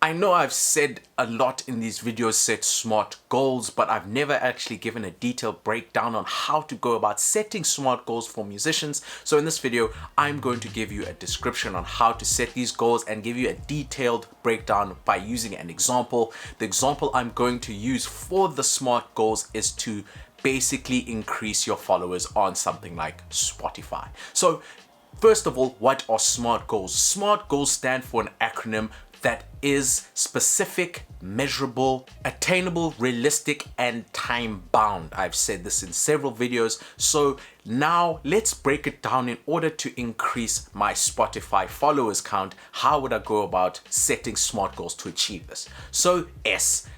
I know I've said a lot in these videos, set SMART goals, but I've never actually given a detailed breakdown on how to go about setting SMART goals for musicians. So in this video, I'm going to give you a description on how to set these goals and give you a detailed breakdown by using an example. The example I'm going to use for the SMART goals is to basically increase your followers on something like Spotify. So first of all, what are SMART goals? SMART goals stand for an acronym that is specific, measurable, attainable, realistic, and time-bound. I've said this in several videos. So now let's break it down. In order to increase my Spotify followers count, how would I go about setting SMART goals to achieve this? So S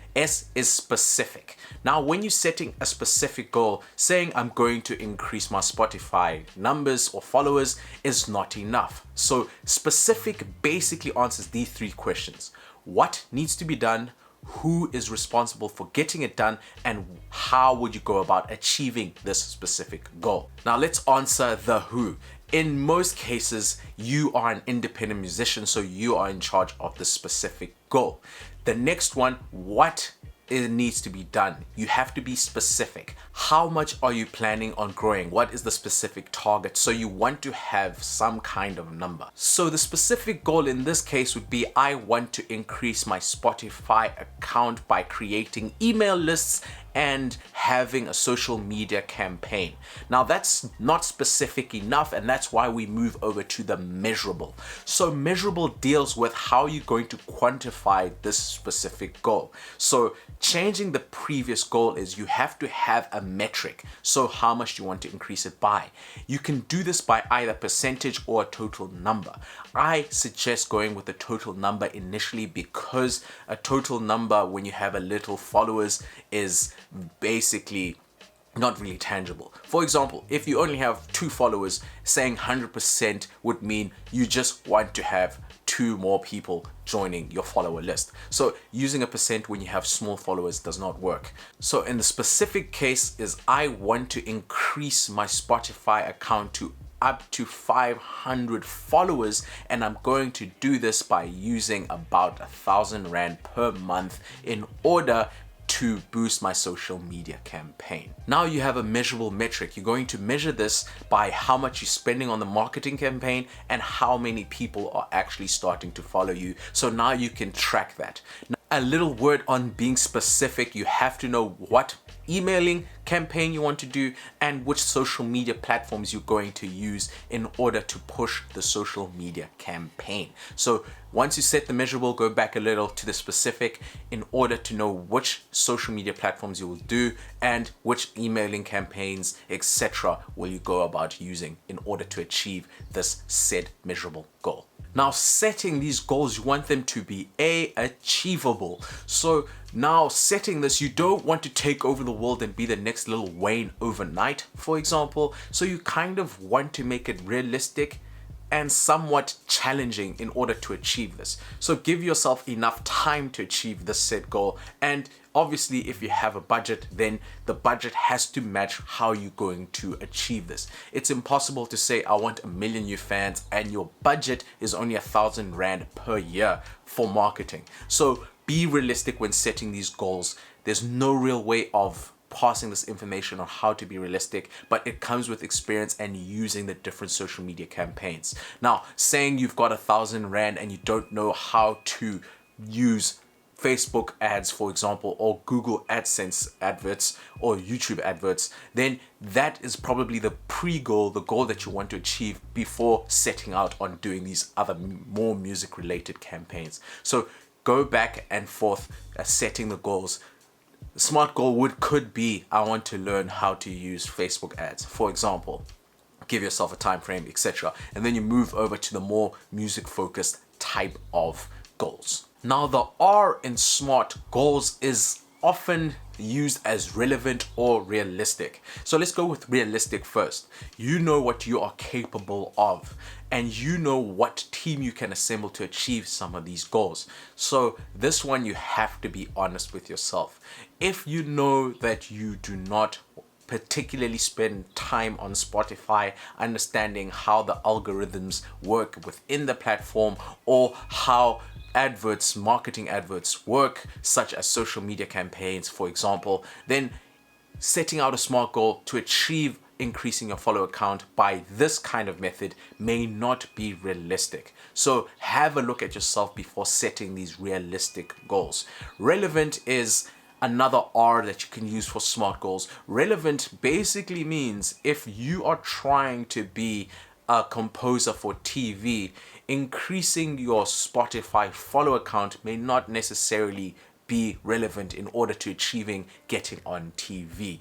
is specific. Now, when you're setting a specific goal, saying I'm going to increase my Spotify numbers or followers is not enough. So specific basically answers these three questions. What needs to be done? Who is responsible for getting it done? And how would you go about achieving this specific goal? Now let's answer the who. In most cases, you are an independent musician, so you are in charge of the specific goal. The next one, what it needs to be done. You have to be specific. How much are you planning on growing? What is the specific target? So you want to have some kind of number. So the specific goal in this case would be, I want to increase my Spotify account by creating email lists and having a social media campaign. Now that's not specific enough, and that's why we move over to the measurable. So measurable deals with how you're going to quantify this specific goal. So changing the previous goal is you have to have a metric. So how much do you want to increase it by? You can do this by either percentage or a total number. I suggest going with the total number initially, because a total number when you have a little followers is basically not really tangible. For example, if you only have 2 followers, saying 100% would mean you just want to have 2 more people joining your follower list. So using a percent when you have small followers does not work. So in the specific case is, I want to increase my Spotify account to up to 500 followers, and I'm going to do this by using about 1,000 Rand per month in order to boost my social media campaign. Now you have a measurable metric. You're going to measure this by how much you're spending on the marketing campaign and how many people are actually starting to follow you. So now you can track that. Now, a little word on being specific. You have to know what emailing campaign you want to do and which social media platforms you're going to use in order to push the social media campaign. So once you set the measurable, go back a little to the specific in order to know which social media platforms you will do and which emailing campaigns, etc. will you go about using in order to achieve this said measurable goal. Now, setting these goals, you want them to be achievable. So now setting this, you don't want to take over the world and be the next Lil Wayne overnight, for example. So you kind of want to make it realistic and somewhat challenging in order to achieve this. So give yourself enough time to achieve this set goal. And obviously, if you have a budget, then the budget has to match how you're going to achieve this. It's impossible to say, I want 1 million new fans, and your budget is only 1,000 Rand per year for marketing. So be realistic when setting these goals. There's no real way of passing this information on how to be realistic, but it comes with experience and using the different social media campaigns. Now, saying you've got 1,000 Rand and you don't know how to use Facebook ads, for example, or Google AdSense adverts or YouTube adverts, then that is probably the pre-goal, the goal that you want to achieve before setting out on doing these other more music related campaigns. So go back and forth setting the goals. The SMART goal could be, I want to learn how to use Facebook ads, for example. Give yourself a time frame, etc. And then you move over to the more music focused type of goals. Now, the R in SMART goals is often used as relevant or realistic. So let's go with realistic first. You know what you are capable of, and you know what team you can assemble to achieve some of these goals. So this one, you have to be honest with yourself. If you know that you do not particularly spend time on Spotify, understanding how the algorithms work within the platform, or how adverts, marketing adverts work, such as social media campaigns, for example, then setting out a smart goal to achieve increasing your follower count by this kind of method may not be realistic. So have a look at yourself before setting these realistic goals. Relevant is another R that you can use for SMART goals. Relevant basically means if you are trying to be a composer for TV, increasing your Spotify follower count may not necessarily be relevant in order to achieving getting on TV.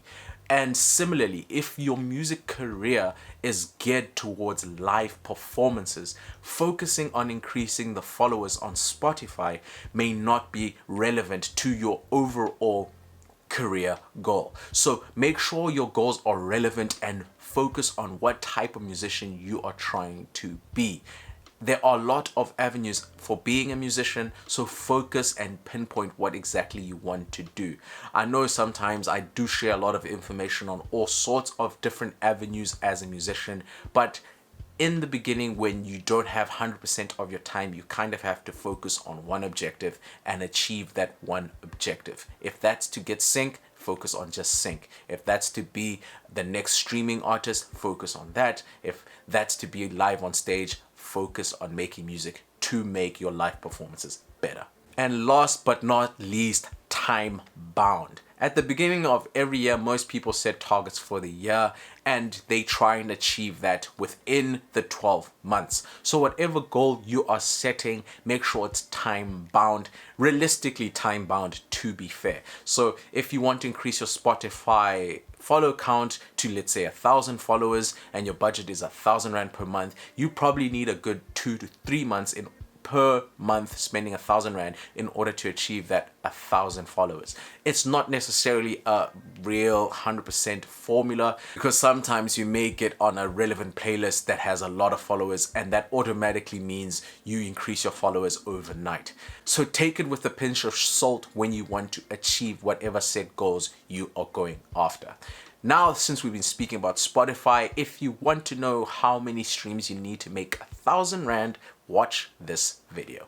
And similarly, if your music career is geared towards live performances, focusing on increasing the followers on Spotify may not be relevant to your overall career goal. So make sure your goals are relevant and focus on what type of musician you are trying to be. There are a lot of avenues for being a musician, so focus and pinpoint what exactly you want to do. I know sometimes I do share a lot of information on all sorts of different avenues as a musician, but in the beginning, when you don't have 100% of your time, you kind of have to focus on one objective and achieve that one objective. If that's to get sync, focus on just sync. If that's to be the next streaming artist, focus on that. If that's to be live on stage, focus on making music to make your live performances better. And last but not least, time bound. At the beginning of every year, most people set targets for the year and they try and achieve that within the 12 months. So whatever goal you are setting, make sure it's time bound, realistically time bound, to be fair. So if you want to increase your Spotify follow count to, let's say, 1,000 followers and your budget is 1,000 Rand per month, you probably need a good 2 to 3 months per month spending 1,000 Rand in order to achieve that 1,000 followers. It's not necessarily a real 100% formula, because sometimes you may get on a relevant playlist that has a lot of followers and that automatically means you increase your followers overnight. So take it with a pinch of salt when you want to achieve whatever set goals you are going after. Now, since we've been speaking about Spotify, if you want to know how many streams you need to make 1,000 Rand, watch this video.